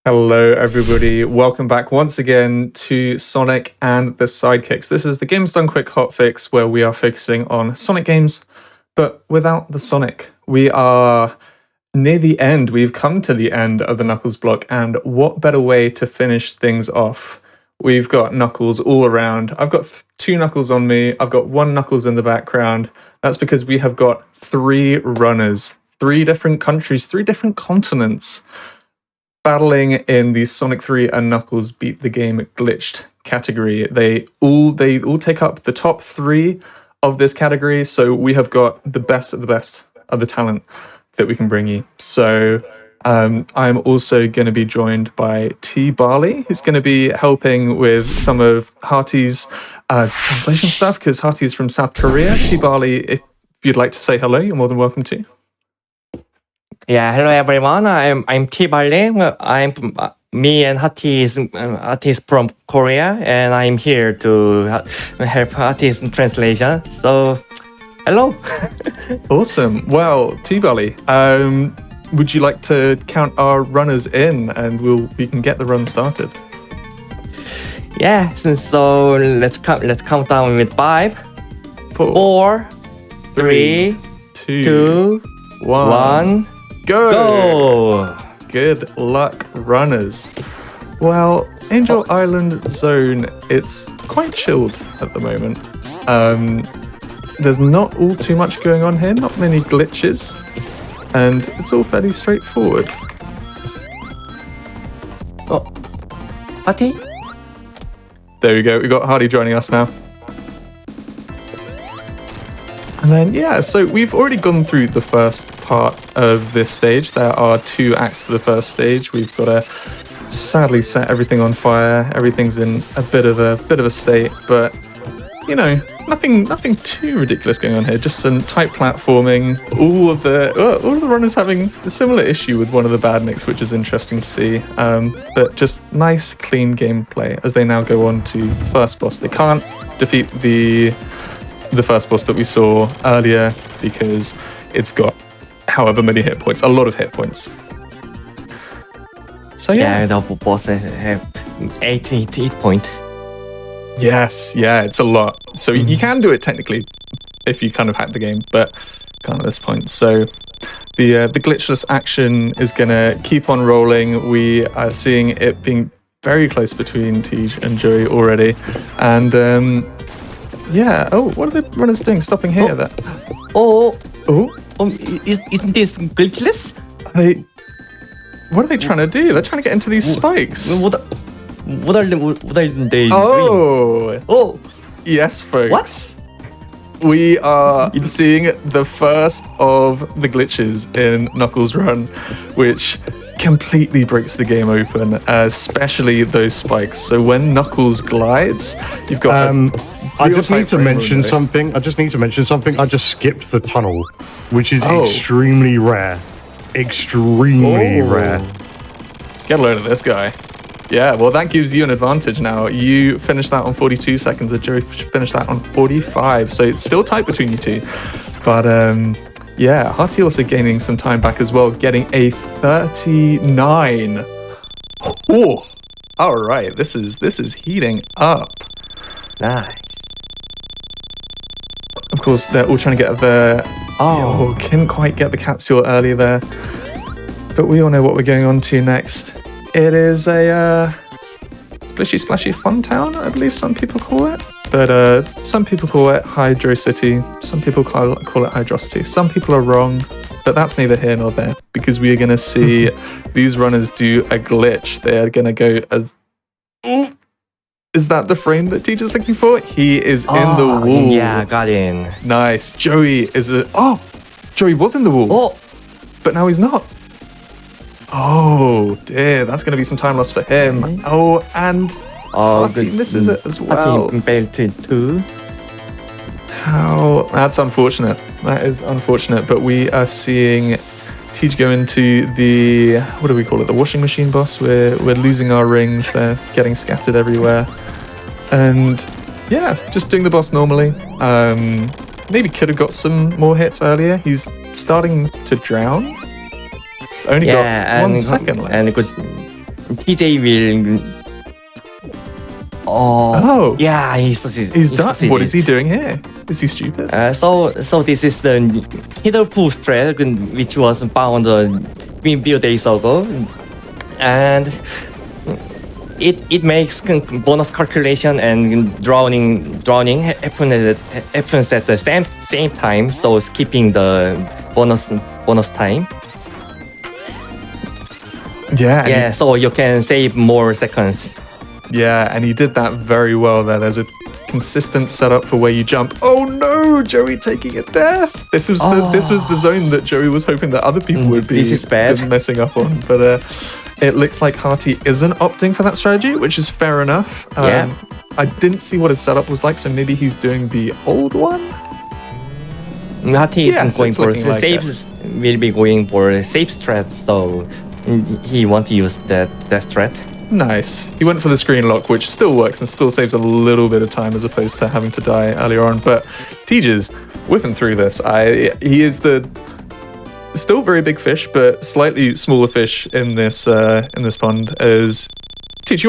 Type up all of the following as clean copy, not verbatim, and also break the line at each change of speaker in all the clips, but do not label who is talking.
Hello, everybody. Welcome back once again to Sonic and the Sidekicks. This is the Games Done Quick hotfix where we are focusing on Sonic games, but without the Sonic. We are near the end. We've come to the end of the Knuckles block, and what better way to finish things off? We've got Knuckles all around. I've got two Knuckles on me. I've got one Knuckles in the background. That's because we have got three runners, three different countries, three different continents, battling in the Sonic 3 and Knuckles Beat the Game Glitched category. They all take up the top three of this category, so we have got the best of the talent that we can bring you. So I'm also going to be joined by Teeejj, who's going to be helping with some of Haty's translation stuff, because Haty is from South Korea. Teeejj, if you'd like to say hello, you're more than welcome to.
Yeah, hello everyone. I'm Teeejj. Me and Haty is from Korea, and I'm here to help Haty's translation. So, hello.
Awesome. Well, Teeejj, would you like to count our runners in, and we can get the run started?
Yeah. So let's count down with 5, 4, 3, 2, 1. Go!
Good luck, runners. Well, Angel Island Zone, it's quite chilled at the moment. There's not all too much going on here, not many glitches, and it's all fairly straightforward.
Oh, Haty?
There we go, we got Haty joining us now. And then, yeah, so we've already gone through the first part of this stage. There are 2 acts to the first stage. We've got to sadly set everything on fire. Everything's in a bit of a state, but you know, nothing too ridiculous going on here. Just some tight platforming. All of the runners having a similar issue with one of the badniks, which is interesting to see. But just nice, clean gameplay as they now go on to first boss. They can't defeat the first boss that we saw earlier because it's got however many hit points, a lot of hit points. So yeah,
the boss have 8 hit points.
Yes, yeah, it's a lot. So you can do it technically if you kind of hack the game, but can't at this point. So the glitchless action is gonna keep on rolling. We are seeing it being very close between Teeejj and Joey already, and yeah. Oh, what are the runners doing? Stopping here.
Isn't this glitchless?
What are they trying to do? They're trying to get into these spikes.
What are they doing?
Oh, yes, folks. What? We are seeing the first of the glitches in Knuckles Run, which completely breaks the game open, especially those spikes. So when Knuckles glides, you've got
I just need to mention something. I just skipped the tunnel, which is extremely rare. Extremely rare.
Get a load of this guy. Yeah, well, that gives you an advantage now. You finished that on 42 seconds, and Joey finished that on 45. So it's still tight between you two. But yeah, Haty also gaining some time back as well, getting a 39. Oh, all right. This is heating up.
Nice.
Of course, they're all trying to get the... Oh, couldn't quite get the capsule earlier there. But we all know what we're going on to next. It is a splishy splashy fun town, I believe some people call it. But some people call it Hydro City. Some people call it Hydrocity. Some people are wrong, but that's neither here nor there, because we are going to see these runners do a glitch. They are going to go as... Is that the frame that Teeejj is looking for? He is in the wall.
Yeah, got in.
Nice. Joey is Joey was in the wall.
Oh,
but now he's not. Oh dear, that's going to be some time lost for him.
Okay.
Oh, and Haty misses it as well.
Haty belted too.
How? That's unfortunate. That is unfortunate. But we are seeing Teeejj go into the, what do we call it? The washing machine boss. We're losing our rings. They're getting scattered everywhere. And yeah, just doing the boss normally. Maybe could have got some more hits earlier. He's starting to drown. Only got 1 second left.
And Teeejj will.
Oh.
Yeah, he's
done. What is he doing here? Is he stupid?
So this is the hidden pool strat which was found a few days ago, and it makes bonus calculation and drowning happens at the same time, so skipping the bonus time.
Yeah.
So you can save more seconds.
Yeah, and he did that very well there. There's a consistent setup for where you jump. Oh no, Joey taking a death. This was the zone that Joey was hoping that other people would be
This is bad.
messing up on. But it looks like Haty isn't opting for that strategy, which is fair enough.
Yeah.
I didn't see what his setup was like, so maybe he's doing the old one.
Haty isn't going for
looking like
saves. Will be going for safe strat, so he want to use that strat.
Nice. He went for the screen lock, which still works and still saves a little bit of time as opposed to having to die earlier on. But Teejj's whipping through this. He is the still very big fish, but slightly smaller fish in this pond. As Teejj,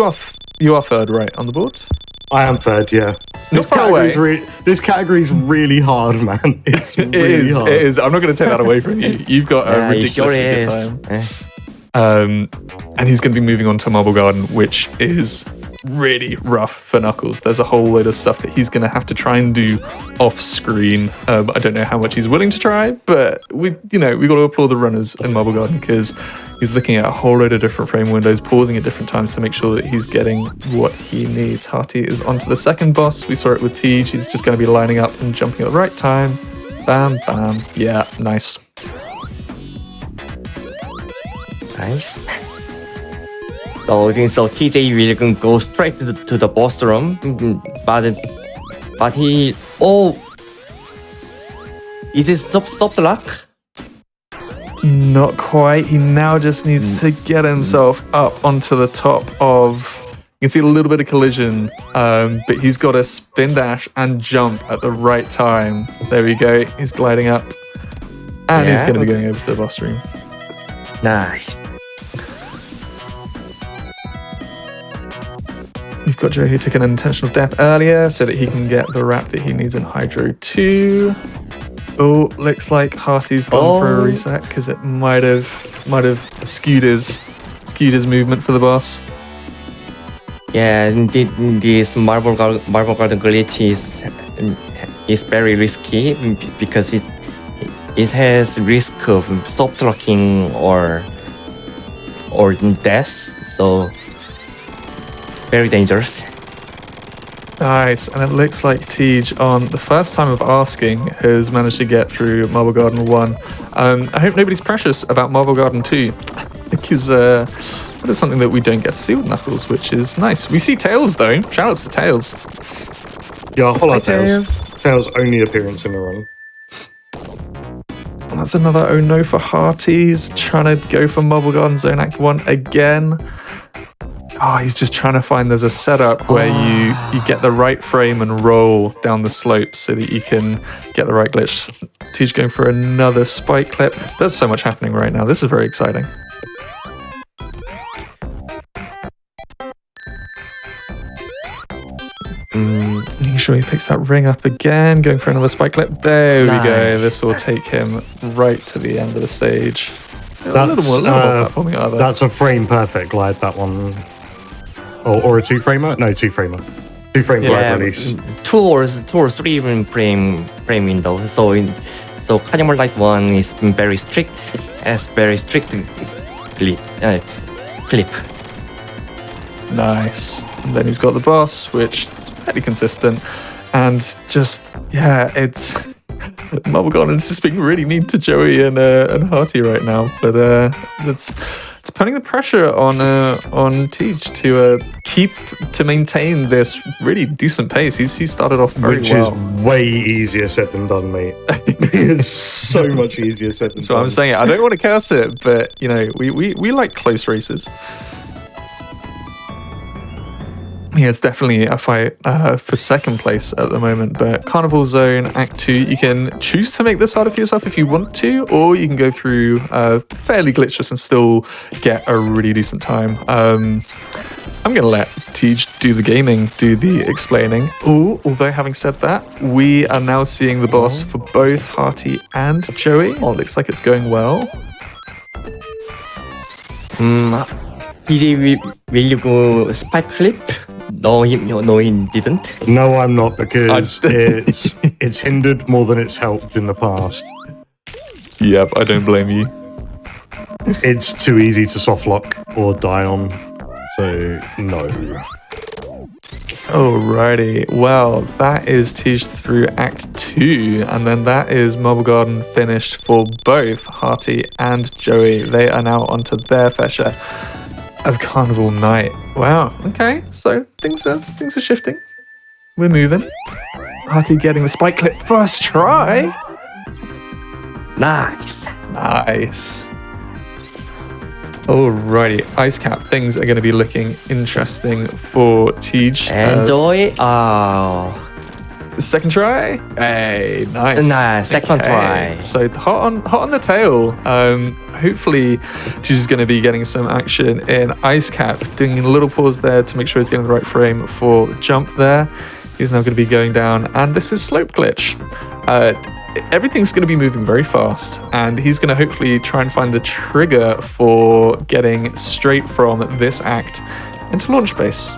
you are third, right, on the board?
I am third, yeah.
Not far away.
This category's really hard, man. It's really hard.
It is. I'm not going to take that away from you. You've got a ridiculously good time. And he's going to be moving on to Marble Garden, which is really rough for Knuckles. There's a whole load of stuff that he's going to have to try and do off screen. I don't know how much he's willing to try, but we got to applaud the runners in Marble Garden because he's looking at a whole load of different frame windows, pausing at different times to make sure that he's getting what he needs. Haty is onto the second boss. We saw it with Teejj. He's just going to be lining up and jumping at the right time. Bam, bam. Yeah, nice.
Nice. So Teeejj will go straight to the boss room, but he is it soft lock?
Not quite. He now just needs to get himself up onto the top of. You can see a little bit of collision, but he's got to spin dash and jump at the right time. There we go. He's gliding up, and he's going to be going over to the boss room.
Nice.
We've got Joe who took an intentional death earlier so that he can get the wrap that he needs in Hydro 2. Oh, looks like Haty's gone for a reset because it might have skewed his movement for the boss.
Yeah, this Marble Garden glitch is very risky because it has risk of soft locking or death, so very dangerous.
Nice, and it looks like Teejj, on the first time of asking, has managed to get through Marble Garden 1. I hope nobody's precious about Marble Garden 2, because that is something that we don't get to see with Knuckles, which is nice. We see Tails, though. Shoutouts to Tails.
Yeah, hold on, Tails. Tails' only appearance in the run.
And that's another oh no for Haty. He's trying to go for Marble Garden Zone Act 1 again. Oh, he's just trying to find there's a setup where you get the right frame and roll down the slope so that you can get the right glitch. Teejj going for another spike clip. There's so much happening right now. This is very exciting. Making sure he picks that ring up again, going for another spike clip. There we go. This will take him right to the end of the stage.
That's a frame perfect glide, that one. Or a two-framer? No, two-framer. Two-frame glide release.
Two or three even frame window. So Carnival Light 1 is very strict, clip.
Nice. And then he's got the boss, which is fairly consistent. And just, it's... Marble Garden's just being really mean to Joey and Haty right now. But it's putting the pressure on Teejj to maintain this really decent pace. He started off very well.
Which is way easier said than done, mate. It's so much easier said than done.
So I'm saying I don't want to curse it, but we like close races. Yeah, it's definitely a fight for second place at the moment, but Carnival Zone Act 2, you can choose to make this harder for yourself if you want to, or you can go through fairly glitchless and still get a really decent time. I'm going to let Teeejj do the gaming, do the explaining. Ooh, although having said that, we are now seeing the boss for both Haty and Joey. Oh, looks like it's going well.
Teeejj, will you go spike clip? No, he didn't.
No, I'm not, because it's hindered more than it's helped in the past.
Yep, I don't blame you.
It's too easy to softlock or die on, so no.
Alrighty, well, that is Teeejj through Act 2, and then that is Marble Garden finished for both Haty and Joey. They are now onto their fair share of Carnival Night. Wow, okay, so things are shifting. We're moving. Haty getting the spike clip first try.
Nice.
Nice. Alrighty, Ice Cap, things are going to be looking interesting for Teeejj.
Enjoy.
Second try. Hey, nice.
Nice, second try.
So hot on the tail. Hopefully, Teeejj is going to be getting some action in Ice Cap, doing a little pause there to make sure he's getting the right frame for the jump there. He's now going to be going down, and this is Slope Glitch. Everything's going to be moving very fast, and he's going to hopefully try and find the trigger for getting straight from this act into launch base.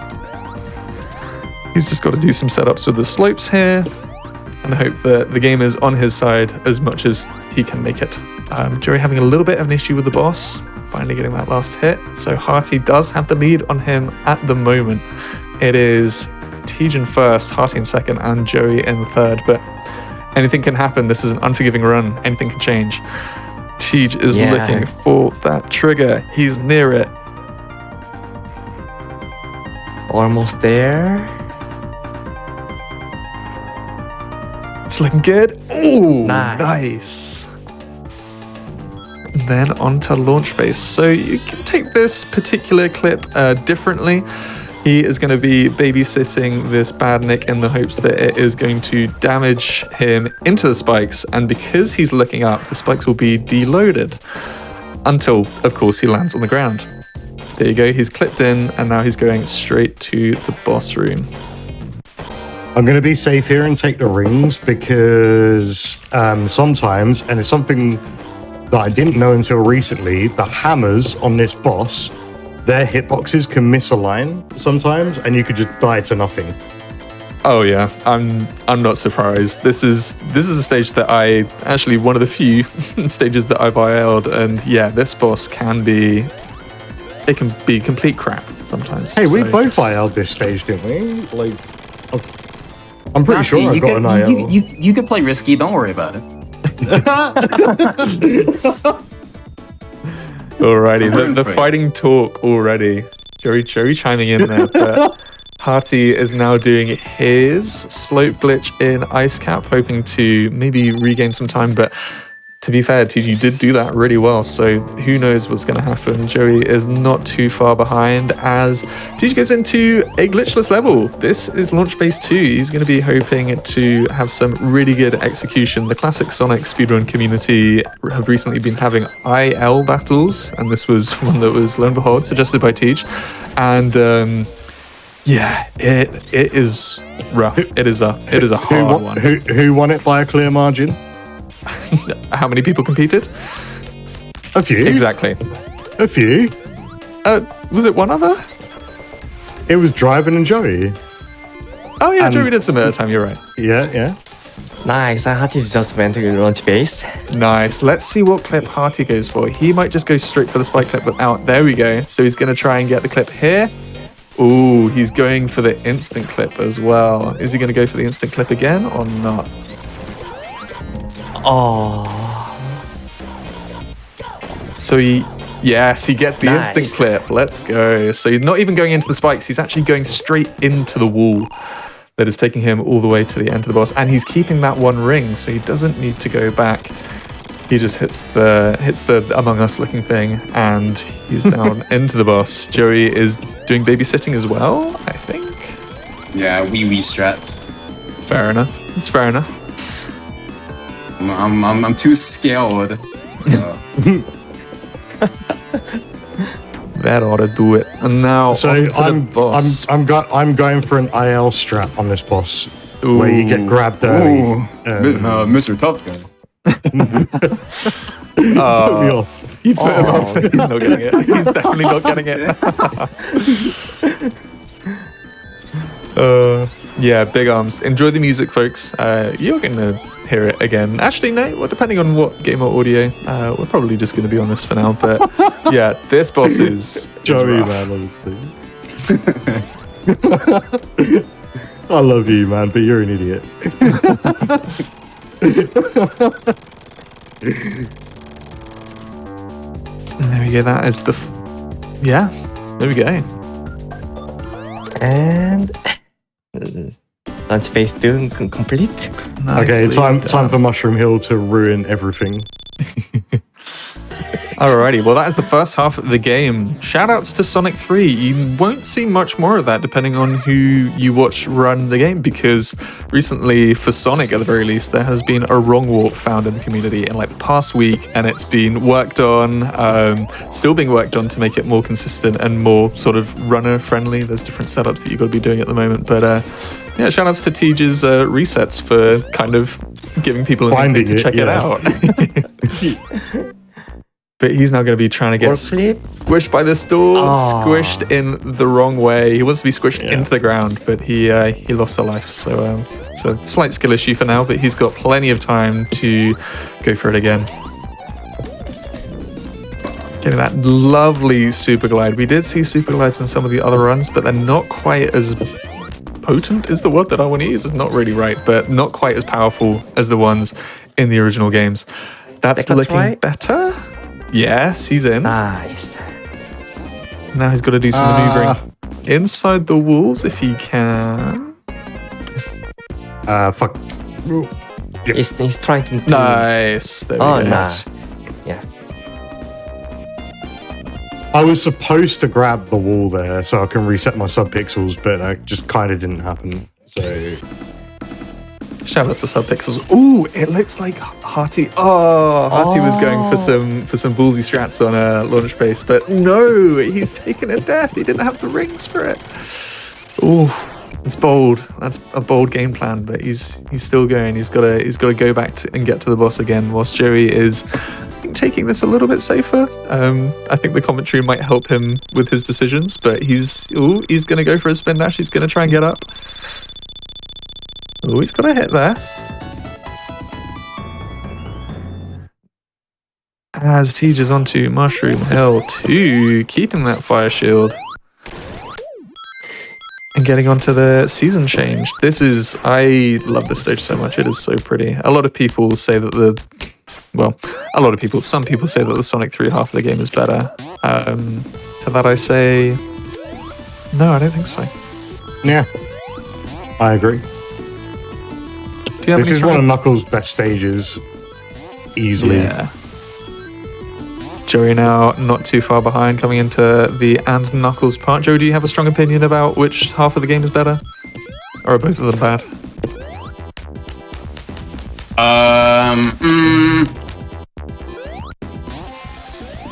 He's just got to do some setups with the slopes here and hope that the game is on his side as much as he can make it. Joey having a little bit of an issue with the boss, finally getting that last hit. So Haty does have the lead on him at the moment. It is Teeejj in first, Haty in second, and Joey in third, but anything can happen. This is an unforgiving run. Anything can change. Teeejj is looking for that trigger. He's near it.
Almost there.
It's looking good. Oh,
nice.
And then onto launch base. So you can take this particular clip differently. He is going to be babysitting this bad Nick in the hopes that it is going to damage him into the spikes, and because he's looking up, the spikes will be deloaded until, of course, he lands on the ground. There you go, he's clipped in, and now he's going straight to the boss room.
I'm going to be safe here and take the rings because sometimes, and it's something that I didn't know until recently, the hammers on this boss, their hitboxes can misalign sometimes, and you could just die to nothing.
Oh yeah, I'm not surprised. This is a stage that I actually one of the few stages that I've IL'd, and yeah, this boss can be complete crap sometimes.
Hey, we both IL'd this stage, didn't we? Like, I'm pretty sure I got an IL.
You could play risky. Don't worry about it.
Alrighty, the fighting talk already. Joey chiming in there, but Haty is now doing his slope glitch in Ice Cap, hoping to maybe regain some time, but to be fair, Teeejj did do that really well, so who knows what's going to happen. Joey is not too far behind as Teeejj gets into a glitchless level. This is Launch Base 2. He's going to be hoping to have some really good execution. The classic Sonic speedrun community have recently been having IL battles, and this was one that was, lo and behold, suggested by Teeejj. And yeah, it is rough. It is a hard one.
Who won it by a clear margin?
How many people competed?
A few.
Exactly.
A few.
Was it one other?
It was Driven and Joey.
Oh yeah, Joey did some at a time, you're right.
Yeah.
Nice, Haty just went to launch base.
Nice. Let's see what clip Haty goes for. He might just go straight for the spike clip without. There we go. So he's going to try and get the clip here. Ooh, he's going for the instant clip as well. Is he going to go for the instant clip again or not?
Oh.
So he gets the instant clip. Let's go. So he's not even going into the spikes. He's actually going straight into the wall that is taking him all the way to the end of the boss. And he's keeping that one ring, so he doesn't need to go back. He just hits the Among Us looking thing, and he's down into the boss. Joey is doing babysitting as well, I think.
Yeah, wee strats.
Fair enough. It's fair enough.
I'm too scared.
That ought to do it. And now
So
onto the boss.
I'm going for an IL strat on this boss,
Ooh.
where you get grabbed early.
Ooh, Mr. Tough Guy.
Put me off.
You put him off. He's not getting it. He's definitely not getting it. Yeah, big arms. Enjoy the music, folks. You're going to hear it again. Actually, no. Well, depending on what game or audio, we're probably just going to be on this for now. But yeah, this boss is
Joey,
rough.
man, honestly. I love you, man, but you're an idiot.
There we go. That is the. Yeah. There we go.
And lunch phase 2 complete.
Okay,
Nicely
time
done.
for Mushroom Hill to ruin everything.
Alrighty, well that is the first half of the game. Shoutouts to Sonic 3. You won't see much more of that depending on who you watch run the game, because recently, for Sonic at the very least, there has been a wrong warp found in the community in like the past week, and it's been worked on, still being worked on to make it more consistent and more sort of runner friendly. There's different setups that you've got to be doing at the moment, but yeah, shoutouts to Teejj's resets for kind of giving people an
Finding
to
it,
check it
yeah.
out. But he's now going to be trying to get
Or flip.
squished by this door,
Aw.
squished in the wrong way. He wants to be squished
Yeah.
into the ground, but he lost a life. So it's a slight skill issue for now, but he's got plenty of time to go for it again. Getting that lovely super glide. We did see super glides in some of the other runs, but they're not quite as potent is the word that I want to use. It's not really right, but not quite as powerful as the ones in the original games. That's
Second
looking
try?
better. Yes, he's in.
Nice.
Now he's got to do some maneuvering inside the walls if he can.
Fuck.
He's trying to.
Nice. There we
Oh,
go.
nice. Yeah.
I was supposed to grab the wall there so I can reset my subpixels, but that just kind of didn't happen. So
Shout out to Subpixels. Ooh, it looks like Haty. Oh, Haty was going for some ballsy strats on a launch base, but no, he's taken a death. He didn't have the rings for it. Ooh, it's bold. That's a bold game plan, but he's still going. He's got to go back and get to the boss again. Whilst Joey is taking this a little bit safer. I think the commentary might help him with his decisions, but he's going to go for a spin dash. He's going to try and get up. Oh, he's got a hit there. As Teeejj is onto Mushroom Hill 2, keeping that fire shield. And getting onto the season change. I love this stage so much. It is so pretty. A lot of people say that some people say that the Sonic 3 half of the game is better. To that I say, no, I don't think so.
yeah, I agree.
Do you have
This
any
is one of
strong-
Knuckles' best stages, easily.
Yeah. Joey now not too far behind coming into the and Knuckles part. Joey, do you have a strong opinion about which half of the game is better? Or are both of them bad?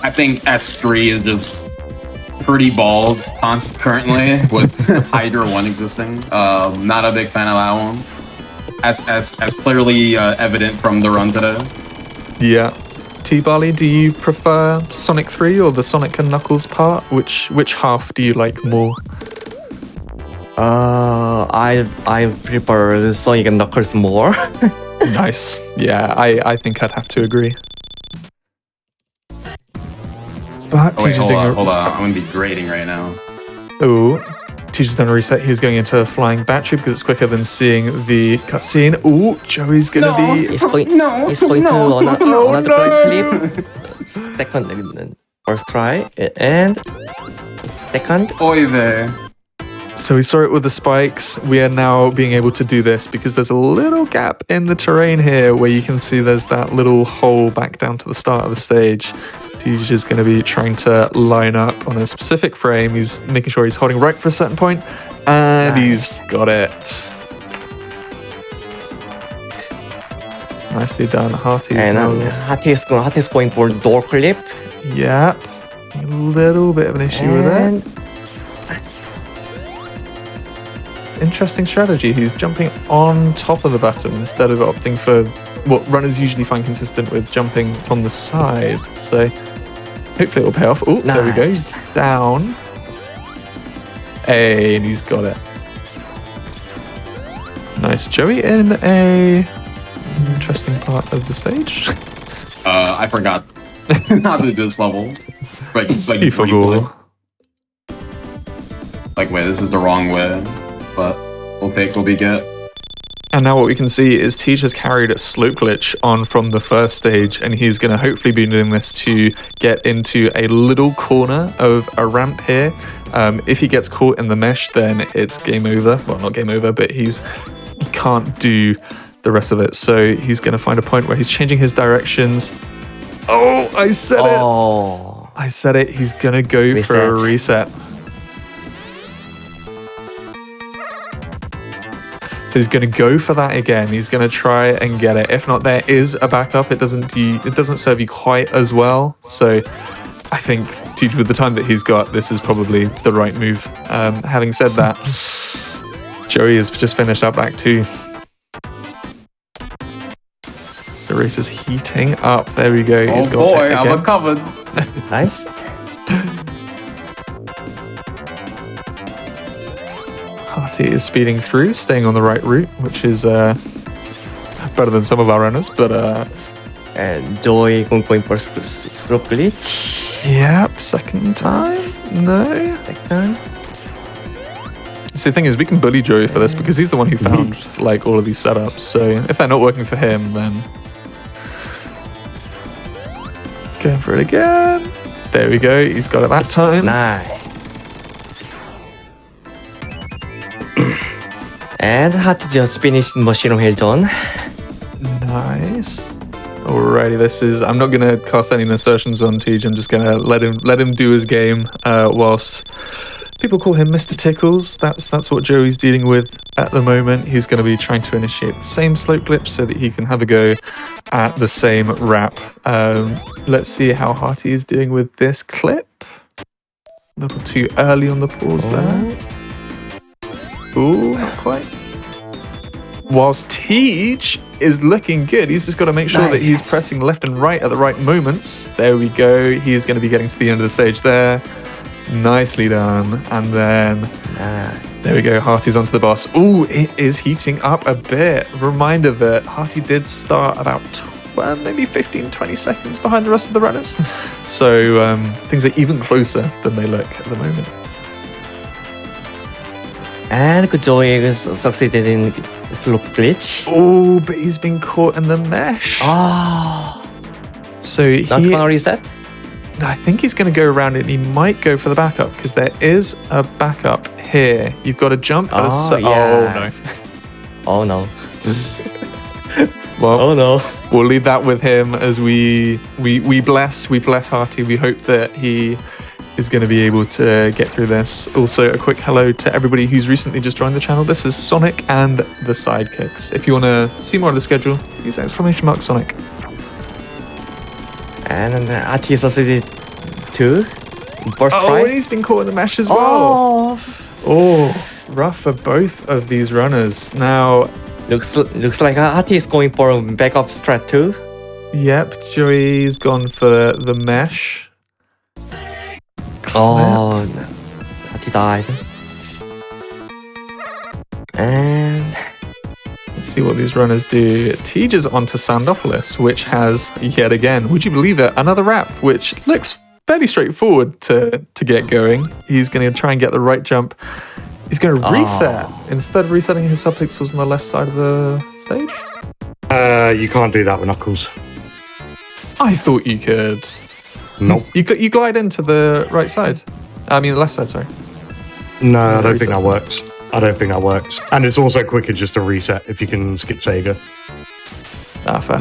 I think S3 is just pretty bald currently with Hydra 1 existing. Not a big fan of that one. As clearly evident from the run today.
Yeah. T-Barley, do you prefer Sonic 3 or the Sonic and Knuckles part? Which half do you like more?
I prefer Sonic and Knuckles more.
Nice. Yeah, I think I'd have to agree. But
Oh, wait,
Teeejj's doing
hold on. I'm gonna be grading right now.
Oh, Teeejj's done a reset. He's going into a flying battery because it's quicker than seeing the cutscene. Ooh, Joey's gonna be.
He's going to another clip. Second, first try and second.
Oy vey.
So we saw it with the spikes. We are now being able to do this because there's a little gap in the terrain here where you can see there's that little hole back down to the start of the stage. Teeejj is going to be trying to line up on a specific frame. He's making sure he's holding right for a certain point And
Nice.
he's got it. Nicely done. Haty's
And
now.
Haty's going for door clip.
Yep. A little bit of an issue with
And
it. Interesting strategy. He's jumping on top of the button instead of opting for what runners usually find consistent with jumping on the side. So hopefully it will pay off. Oh, there we go. He's
Nice.
down. Hey, and he's got it. Nice. Joey in a interesting part of the stage.
I forgot how to do this level. Like
He
briefly.
forgot.
Like, wait, this is the wrong way. But we'll be good.
And now what we can see is Teeejj has carried a slope glitch on from the first stage, and he's going to hopefully be doing this to get into a little corner of a ramp here. If he gets caught in the mesh, then it's game over. Well, not game over, but he can't do the rest of it. So he's going to find a point where he's changing his directions. Oh, I said it.
Oh.
I said it. He's going to go for a reset. So he's going to go for that again. He's going to try and get it. If not, there is a backup. It doesn't serve you quite as well. So I think Teeejj, with the time that he's got, this is probably the right move. Having said that, Joey has just finished up Act 2. The race is heating up. There we go. He's
Oh
got
boy,
it
I'm
again.
uncovered.
Nice.
Haty is speeding through, staying on the right route, which is better than some of our runners, but
And Joey going for slope glitch.
yep, second time? No.
Second.
See, the thing is, we can bully Joey for this because he's the one who found like all of these setups. So if they're not working for him, then going for it again. There we go. He's got it that time.
Nice. And Haty just finished Machine Hill Zone.
Nice. Alrighty, this is. I'm not gonna cast any assertions on Teeejj. I'm just gonna let him do his game. Whilst people call him Mr. Tickles, that's what Joey's dealing with at the moment. He's going to be trying to initiate the same slope glitch so that he can have a go at the same wrap. Let's see how Haty is doing with this clip. A little too early on the pause there. Ooh, not quite. Whilst Teeejj is looking good, he's just got to make sure that he's pressing left and right at the right moments. There we go. He is going to be getting to the end of the stage there. Nicely done. And then there we go. Haty's onto the boss. Ooh, it is heating up a bit. Reminder that Haty did start about maybe 15-20 seconds behind the rest of the runners. So things are even closer than they look at the moment.
And Joey succeeded in slope glitch.
Oh, but he's been caught in the mesh.
Oh.
So
Not gonna reset?
I think he's going to go around it, and he might go for the backup because there is a backup here. You've got to jump at
yeah. Oh no.
Well,
Oh no.
we'll leave that with him as we bless Haty. We hope that he is going to be able to get through this. Also, a quick hello to everybody who's recently just joined the channel. This is Sonic and the Sidekicks. If you want to see more of the schedule, use !Sonic.
And Haty succeeded too. First
Oh,
try.
and he's been caught in the mesh as well. Oh, rough for both of these runners. Now,
Looks like Haty is going for a backup strat too.
yep, Joey's gone for the mesh.
Oh, Haty died. And
Let's see what these runners do. Teeejj is onto Sandopolis, which has, yet again, would you believe it, another wrap, which looks fairly straightforward to get going. He's going to try and get the right jump. He's going to reset instead of resetting his subpixels on the left side of the stage.
You can't do that with Knuckles.
I thought you could.
Nope.
You glide into the right side. I mean, the left side, sorry.
No, I don't think
resets
that works. I don't think that works. And it's also quicker just to reset if you can skip Sega.
Ah, fair.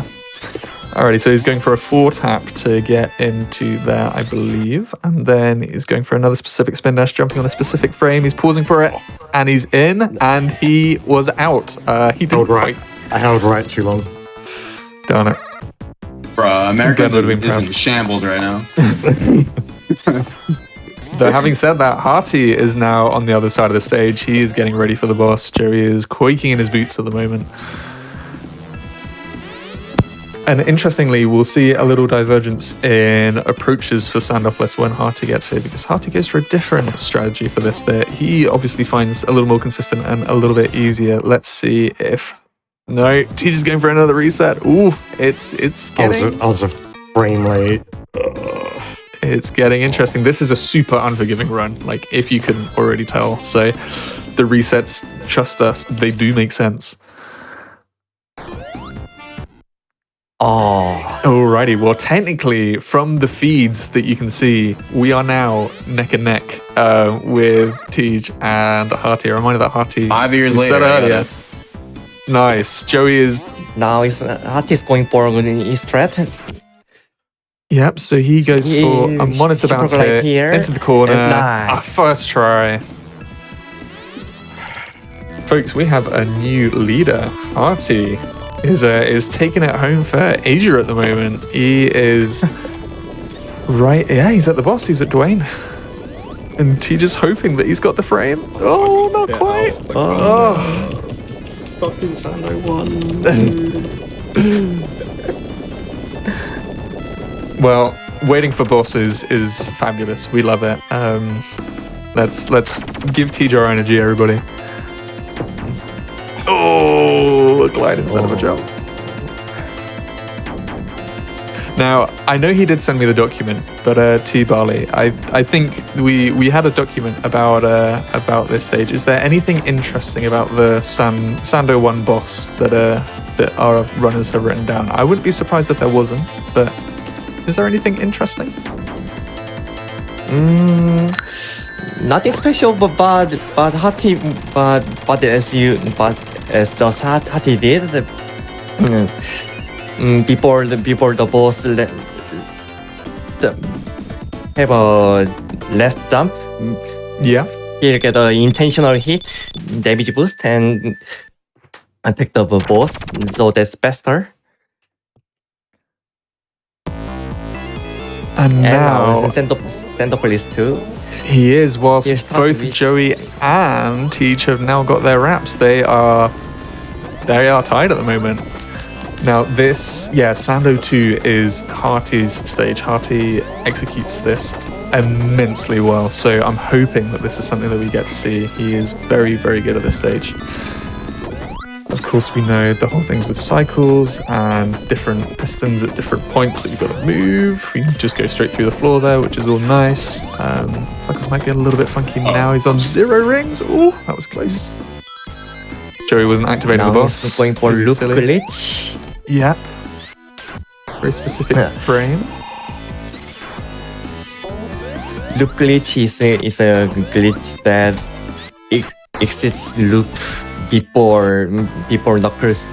Alrighty, so he's going for a 4 tap to get into there, I believe. And then he's going for another specific spin dash, jumping on a specific frame. He's pausing for it. and he's in, and he was out. He didn't
Held right.
quite.
I held right too long.
Darn it.
Bruh, America is
Guys would've been proud.
in shambles right now.
Though having said that, Haty is now on the other side of the stage. He is getting ready for the boss. Joey is quaking in his boots at the moment. And interestingly, we'll see a little divergence in approaches for Sandopoulos when Haty gets here, because Haty goes for a different strategy for this that he obviously finds a little more consistent and a little bit easier. Let's see if... No, Teeejj is going for another reset. Ooh, it's getting...
I was a frame late.
It's getting interesting. This is a super unforgiving run, like if you couldn't already tell. So the resets, trust us, they do make sense.
Oh,
Alrighty, well technically from the feeds that you can see, we are now neck and neck with Teeejj and Haty. A reminder that Haty
5 years
we
later.
said
I got
earlier.
it.
Nice. Joey is...
now Haty's going for his threat.
Yep, so he goes for a monitor bounce
right
here,
here,
into the corner.
and nice.
First try. Folks, we have a new leader. Haty is taking it home for Asia at the moment. He is right. Yeah, he's at the boss. He's at Dwayne. And Teeejj is hoping that he's got the frame. Oh, not quite. Oh.
Fucking Sando one.
Well, waiting for bosses is fabulous. We love it. Let's give Teeejj our energy, everybody. Oh, a glide instead of a jump. Now, I know he did send me the document, but T Barley, I think we had a document about this stage. Is there anything interesting about the Sando 1 boss that our runners have written down? I wouldn't be surprised if there wasn't, but is there anything interesting?
Nothing special, but Haty, but as just Haty did, before the boss have a less jump.
Yeah.
He'll get an intentional hit, damage boost, and attack the boss, so that's better.
And now
Sandopoulos too.
he is, whilst
Here's
both
Haty.
Joey and Teeejj have now got their wraps. They are tied at the moment. Now this, Sando 2 is Haty's stage. Haty executes this immensely well, so I'm hoping that this is something that we get to see. He is very, very good at this stage. Of course, we know the whole thing's with cycles and different pistons at different points that you've got to move. We can just go straight through the floor there, which is all nice. Cycles might get a little bit funky now. He's on 0 rings. Oh, that was close. Joey wasn't activating
Now
the boss.
he's going for
Is he
loop
silly?
glitch.
Yeah. Very specific frame.
Loop glitch is a glitch that exits loop before Knuckles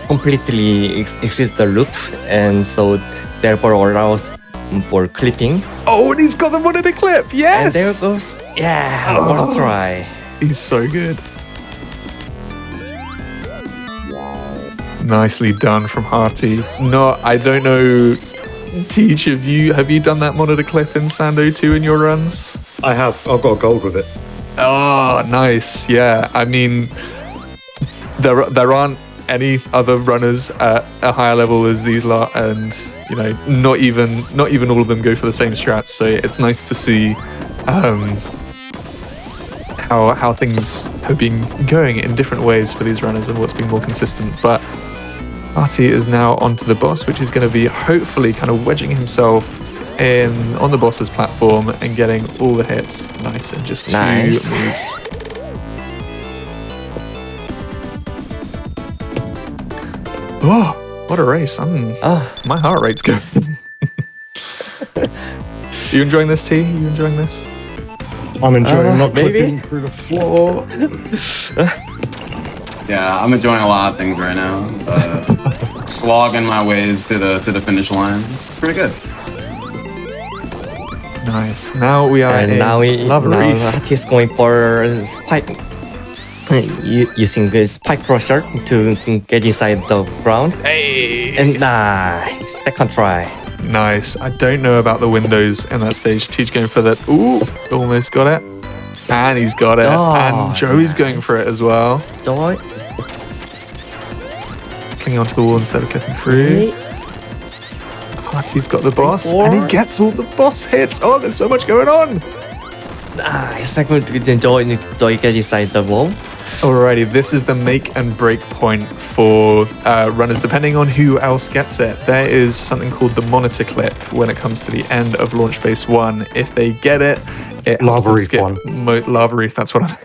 completely exits the loop, and so therefore allows for clipping.
Oh, and he's got the one in a clip. Yes.
And there it goes. Yeah, first try.
He's so good. Nicely done from Haty. No, I don't know. Teeejj, have you done that monitor clip in Sando 2 in your runs?
I have. I've got a gold with it.
Oh, nice. Yeah, I mean, there aren't any other runners at a higher level as these lot, and you know, not even all of them go for the same strats. So it's nice to see how things have been going in different ways for these runners and what's been more consistent. But Haty is now onto the boss, which is going to be hopefully kind of wedging himself in on the boss's platform and getting all the hits. Nice, and just 2 moves. Oh, what a race. My heart rate's going. You enjoying this, T? You enjoying this?
I'm enjoying not
maybe.
clipping through the floor.
Yeah, I'm enjoying a lot of things right now. Slogging my way to the finish line. It's pretty good.
Nice. Now we are
And
in
now
Lava Reef.
Haty's going for using a spike crusher to get inside the ground.
Hey!
And nice. Second try.
Nice. I don't know about the windows in that stage. Teeejj going for that. Ooh, almost got it. And he's got it.
Oh,
and Joey's going for it as well.
Joy.
Clinging onto the wall instead of clicking through. Haty's got the boss. And he gets all the boss hits. Oh, there's so much going on.
Nice. Second, Joy get inside the wall.
Alrighty, this is the make and break point for runners, depending on who else gets it. There is something called the monitor clip when it comes to the end of Launch Base 1. If they get it, it helps
Lava
them
Reef
skip
1.
Lava Reef, that's what I'm...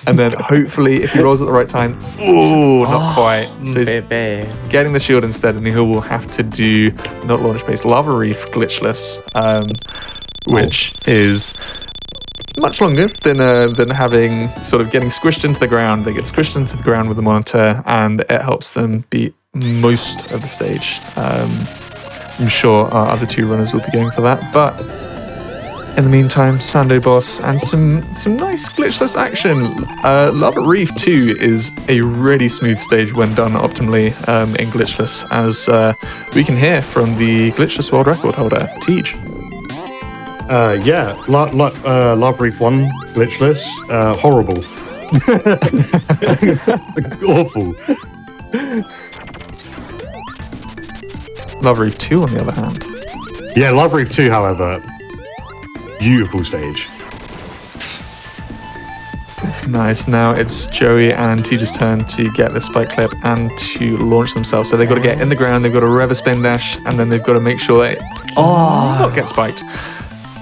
And then hopefully, if he rolls at the right time... Oh, not quite. So he's
Baby.
getting the shield instead, and he will have to do not Launch Base, Lava Reef glitchless, which is... much longer than having sort of getting squished into the ground. They get squished into the ground with the monitor, and it helps them beat most of the stage. I'm sure our other two runners will be going for that, but in the meantime, Sando boss and some nice glitchless action. Lava Reef 2 is a really smooth stage when done optimally in glitchless, as we can hear from the glitchless world record holder, Teeejj.
Yeah, Lava Reef 1 glitchless, horrible. Awful.
Lava Reef 2, on the other hand.
Yeah, Lava Reef 2, however, beautiful stage.
Nice. Now it's Joey and Teeejj's turn to get the spike clip and to launch themselves. So they've got to get in the ground, they've got to rev a spin dash, and then they've got to make sure they not get spiked.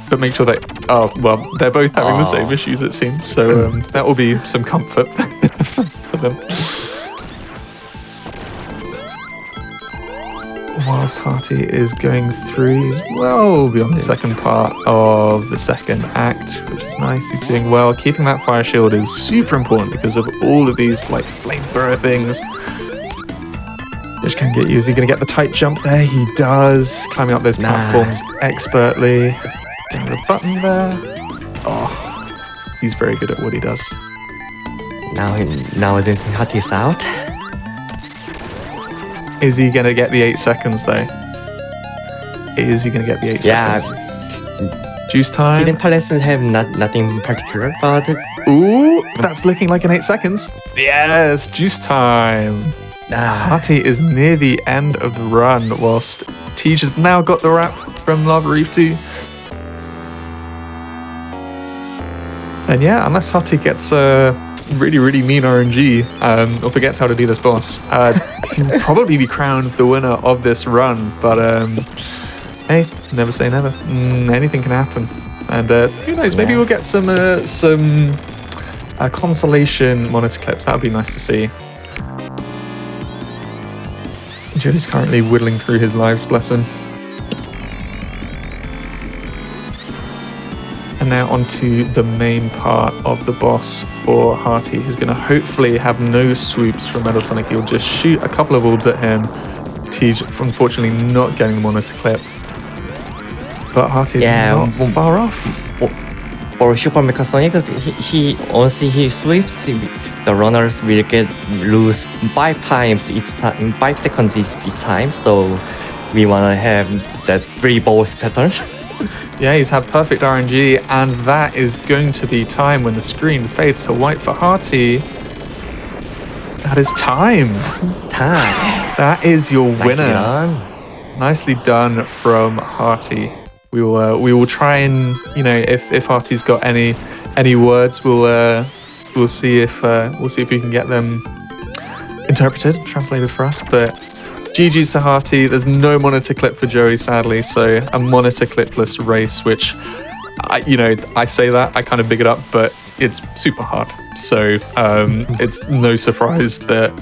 But make sure they... Oh, well, they're both having the same issues, it seems. So that will be some comfort for them. Whilst Haty is going through, he's well beyond the second part of the second act, which is nice. He's doing well. Keeping that fire shield is super important because of all of these like flamethrower things. Which can get you. Is he going to get the tight jump there? He does. Climbing up those platforms expertly. Getting the button there. Oh, he's very good at what he does.
Now the Haty is out.
Is he going to get the 8 seconds though? Is he going to get the 8 seconds? Juice time.
Hidden palace have nothing particular, but
Ooh, that's looking like an 8 seconds. Yes, juice time. Haty is near the end of the run, whilst Teeejj has now got the wrap from Lava Reef 2. And yeah, unless Haty gets really, really mean RNG or forgets how to do this boss, he can probably be crowned the winner of this run. But hey, never say never. Anything can happen. And who knows, maybe we'll get some consolation monitor clips. That would be nice to see. Joey's currently whittling through his lives, bless him. And now onto the main part of the boss for Haty. He's going to hopefully have no swoops from Metal Sonic. He'll just shoot a couple of orbs at him. Teeejj, unfortunately, not getting the monitor clip. But Haty is not far off.
for Super Mecha Sonic, once he sweeps, the runners will lose 5 times each time, 5 seconds each time. So we wanna have that 3 balls pattern.
Yeah, he's had perfect RNG, and that is going to be time when the screen fades to white for Haty. That is time. That is your winner. Nicely done from Haty. We will try and, you know, if Haty's got any words, we'll see if we can get them interpreted, translated for us. But GG's to Haty. There's no monitor clip for Joey, sadly, so a monitor clipless race, which I say that, I kind of big it up, but it's super hard. So it's no surprise that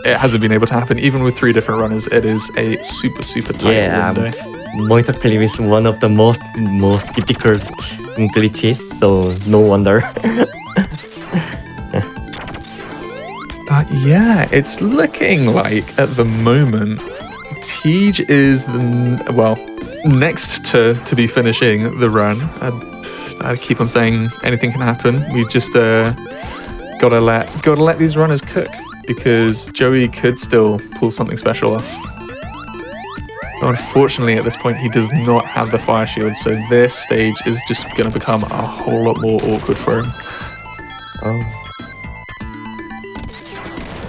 it hasn't been able to happen. Even with 3 different runners, it is a super tight window.
Monitor clip is one of the most difficult glitches, so no wonder.
But yeah, it's looking like at the moment Teeejj is next to be finishing the run. I keep on saying anything can happen. We just Gotta let these runners cook, because Joey could still pull something special off. But unfortunately, at this point, he does not have the fire shield, so this stage is just going to become a whole lot more awkward for him.
Oh.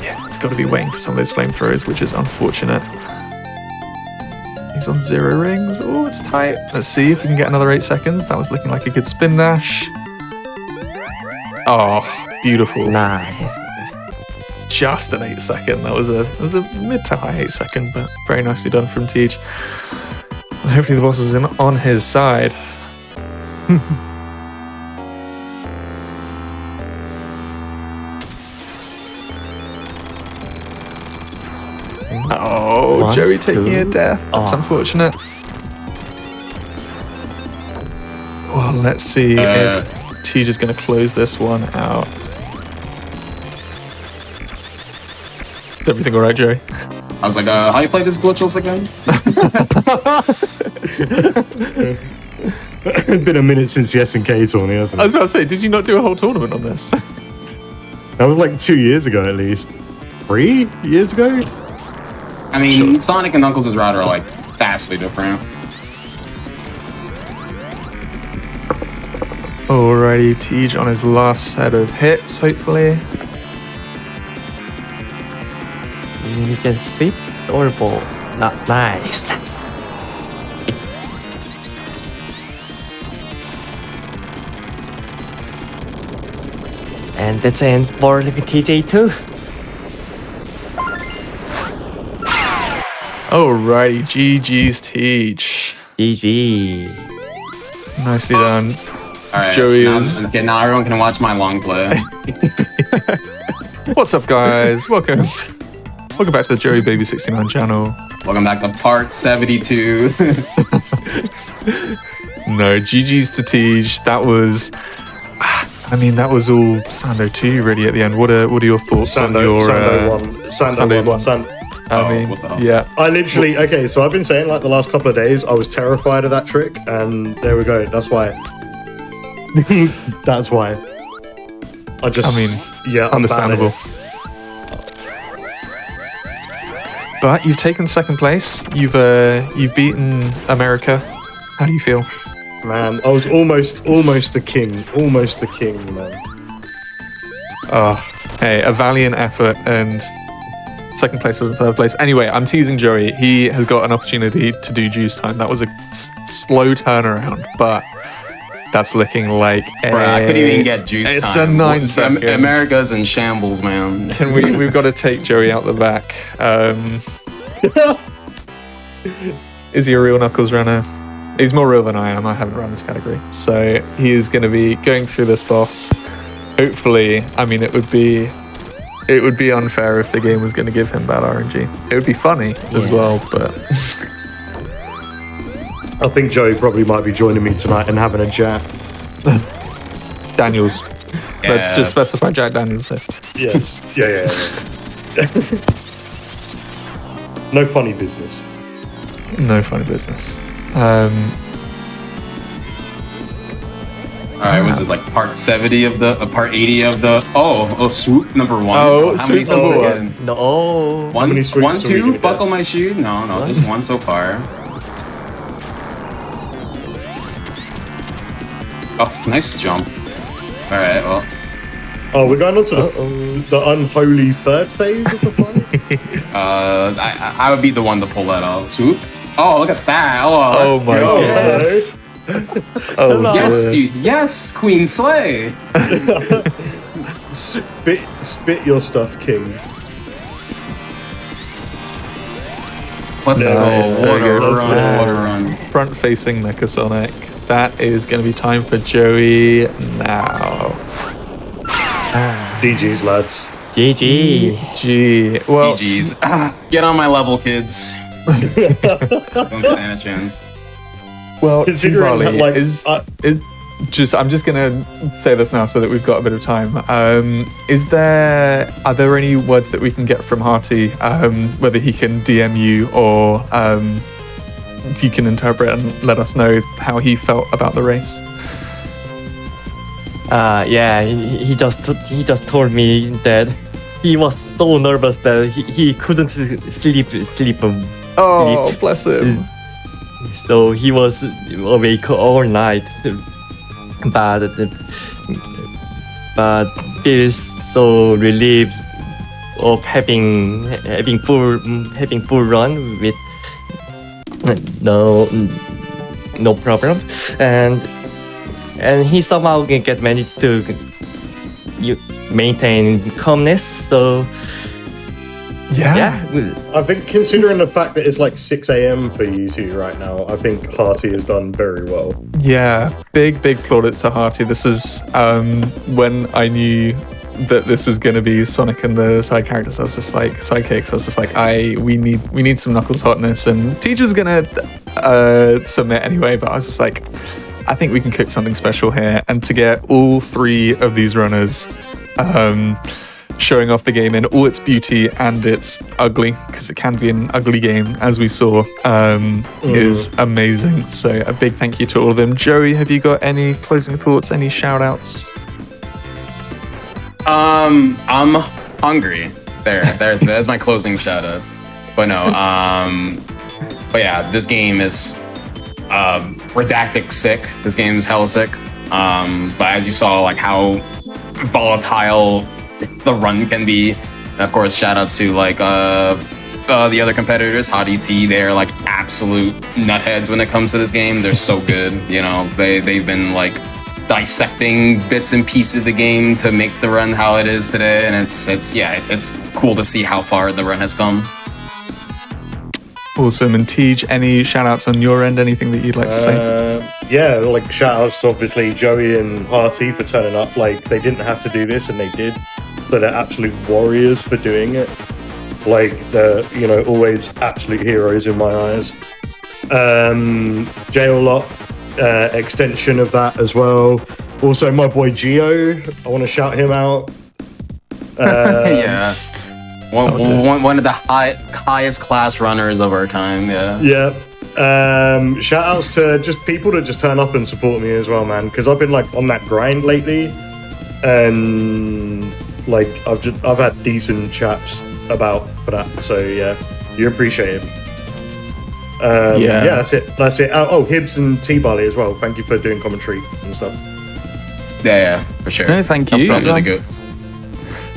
Yeah, it's got to be waiting for some of those flamethrowers, which is unfortunate. He's on 0 rings. Oh, it's tight. Let's see if we can get another 8 seconds. That was looking like a good spin dash. Oh, beautiful.
Nice.
Just an 8-second. That was a mid to high 8-second, but very nicely done from Teeejj. Hopefully the boss is on his side. Oh,
One,
Joey taking a
two.
death. That's
Oh.
unfortunate. Well, let's see if Teeejj is going to close this one out. Is everything all right, Joey?
I was like, how you play this glitchless again?
It's been a minute since the SNK tourney, hasn't
I
it?
was about to say, did you not do a whole tournament on this?
That was like 2 years ago at least. 3 years ago?
I mean, Sonic and Knuckles' route are like vastly different.
Alrighty, Teeejj on his last set of hits, hopefully.
Minigun sweeps or ball? Not nice. And that's an for Teeejj too.
Alrighty, GG's Teeejj.
GG.
Nicely done.
All right,
Joey
now,
is-
okay, now everyone can watch my long play.
What's up, guys? Welcome. Welcome back to the joeybaby69 channel.
Welcome back to part 72.
No, GG's to Teeejj. That was... I mean, that was all Sando 2 really at the end. What are your thoughts on your...
Sando won.
Sando won. I
Oh,
mean,
what the hell?
yeah.
I literally, okay, so I've been saying like the last couple of days, I was terrified of that trick, and there we go. That's why. That's why. I just,
I mean,
yeah, I'm
understandable.
bad
But you've taken second place. You've beaten America. How do you feel?
at it. Man, I was almost the king. Almost the king, man.
Oh, hey, a valiant effort, and second place isn't third place. Anyway, I'm teasing Joey. He has got an opportunity to do juice time. That was a slow turnaround, but that's looking like
Bruh, I couldn't even get juice
It's
time.
a 9 seconds.
America's in shambles, man.
And we've got to take Joey out the back. Is he a real Knuckles runner? He's more real than I am. I haven't run this category. So he is going to be going through this boss. Hopefully, I mean, it would be unfair if the game was going to give him bad RNG. It would be funny as
Yeah.
well, but
I think Joey probably might be joining me tonight and having a chat.
Daniels. Let's
Yeah.
just specify Jack Daniels here.
Yes. Yeah. No funny business.
No funny business.
All right, was this like part 70 of the, part 80 of the? Oh, swoop number 1.
Oh,
How many
swoop number
swoop
one.
again?
No. Oh.
How many swoops
One,
are we
two,
gonna get?
buckle my shoe. No, just one so far. Oh, nice jump. All right, well,
Oh, we're going on to the unholy third phase of the fight?
I would be the one to pull that off. Swoop. Oh, look at that. Oh,
Oh
let's
my
go.
God.
Yes.
Oh,
Yes,
dear.
dude. Yes, Queen Slay.
Spit your stuff, King.
Let's
Nice,
go.
there
What
you
a
go.
run. What a run.
Front-facing Mecha Sonic. That is going to be time for Joey now.
DG's, lads.
GG.
Gee, well,
GG's. Get on my level, kids. Don't stand a chance.
well,
Considering
T-Barley
that, like,
is just. I'm just gonna say this now so that we've got a bit of time. Are there any words that we can get from Haty, whether he can DM you or you can interpret and let us know how he felt about the race?
Yeah, he just told me that he was so nervous that he couldn't sleep.
Oh, bless him.
So he was awake all night, but feels so relieved of having full run with no problem, and he somehow managed to maintain calmness. So yeah.
I think considering the fact that it's like 6 a.m. for you two right now, I think Haty has done very well.
Yeah, big plaudits to Haty. This is when I knew that this was going to be Sonic and the side characters. I was just like, Sidekicks. I was just like, we need some Knuckles hotness, and Teeejj was going to submit anyway, but I was just like, I think we can cook something special here. And to get all three of these runners showing off the game in all its beauty and its ugly, because it can be an ugly game, as we saw, is amazing. So a big thank you to all of them. Joey, have you got any closing thoughts, any shout outs?
I'm hungry. There's my closing shout outs. But no, but yeah, this game is redactic sick. This game is hella sick. But as you saw, like how volatile the run can be. And of course, shout outs to like the other competitors, haty12345. They're like absolute nutheads when it comes to this game. They're so good. You know, they've been like dissecting bits and pieces of the game to make the run how it is today, and it's cool to see how far the run has come.
Awesome. And Teeejj, any shout outs on your end? Anything that you'd like to say?
Yeah, like shout outs to obviously Joey and Haty for turning up. Like they didn't have to do this and they did. So they're absolute warriors for doing it. Like they're, always absolute heroes in my eyes. J-Lot, extension of that as well. Also my boy Geo, I want to shout him out.
Yeah. One of the highest class runners of our time,
Yeah. Shout outs to just people that just turn up and support me as well, man. Because I've been like on that grind lately, and like I've had decent chaps about for that. So yeah, you appreciate it. Yeah, that's it. Oh, Hibbs and T-Barley as well. Thank you for doing commentary and stuff.
Yeah, for sure.
No, thank you.
Those are the goods.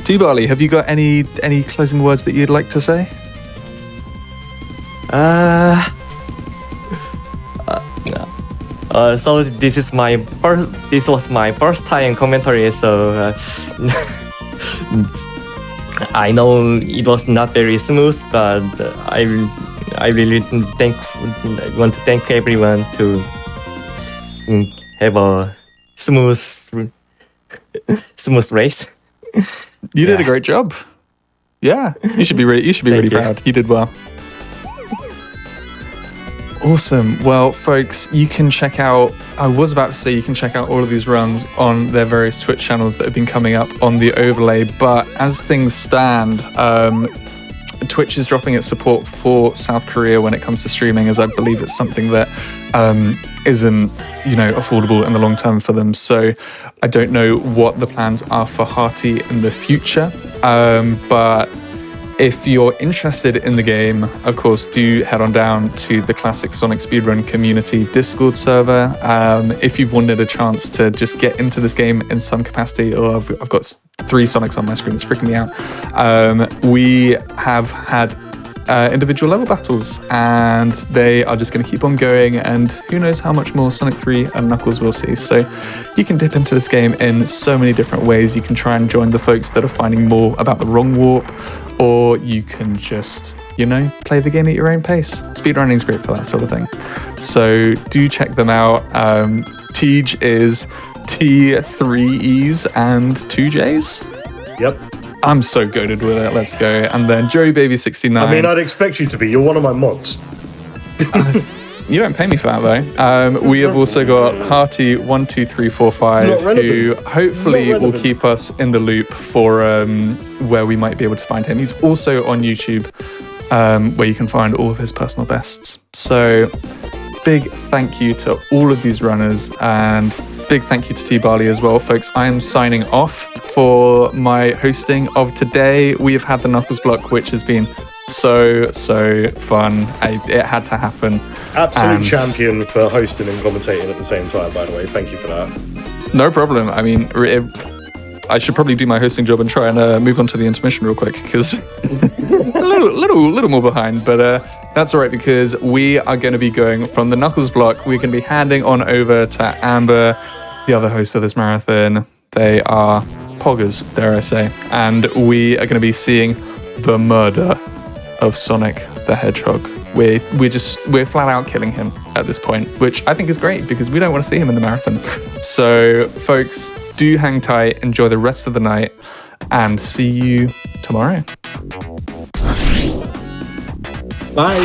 T-Barley, have you got any closing words that you'd like to say?
So this was my first time commentary, so I know it was not very smooth, but I really want to thank everyone to have a smooth race.
You did a great job. Yeah, you should be really proud. You did well. Awesome. Well, folks, you can check out, I was about to say you can check out all of these runs on their various Twitch channels that have been coming up on the overlay, but as things stand, Twitch is dropping its support for South Korea when it comes to streaming, as I believe it's something that isn't, affordable in the long term for them. So I don't know what the plans are for Haty in the future, but if you're interested in the game, of course, do head on down to the Classic Sonic Speedrun Community Discord server. If you've wanted a chance to just get into this game in some capacity, or I've got 3 Sonics on my screen, it's freaking me out. We have had individual level battles, and they are just going to keep on going, and who knows how much more Sonic 3 and Knuckles we'll see. So you can dip into this game in so many different ways. You can try and join the folks that are finding more about the wrong warp, or you can just, play the game at your own pace. Speedrunning is great for that sort of thing. So do check them out. Teeejj is T3Es and 2Js.
Yep.
I'm so goated with it. Let's go. And then joeybaby69.
I mean, I'd expect you to be. You're one of my mods.
You don't pay me for that, though. We have also got haty12345, who hopefully will keep us in the loop for where we might be able to find him. He's also on YouTube, where you can find all of his personal bests. So big thank you to all of these runners, and big thank you to T Barley as well, folks. I am signing off for my hosting of today. We have had the Knuckles block, which has been so fun. It had to happen.
Absolute champion for hosting and commentating at the same time, by the way. Thank you for that.
No problem. I mean, I should probably do my hosting job and try and move on to the intermission real quick, because a little more behind, but that's all right, because we are going to be going from the Knuckles block. We're going to be handing on over to Amber, the other host of this marathon. They are poggers, dare I say, and we are going to be seeing the murder of Sonic the Hedgehog. We're flat out killing him at this point, which I think is great because we don't want to see him in the marathon. So, folks, do hang tight, enjoy the rest of the night, and see you tomorrow.
Bye.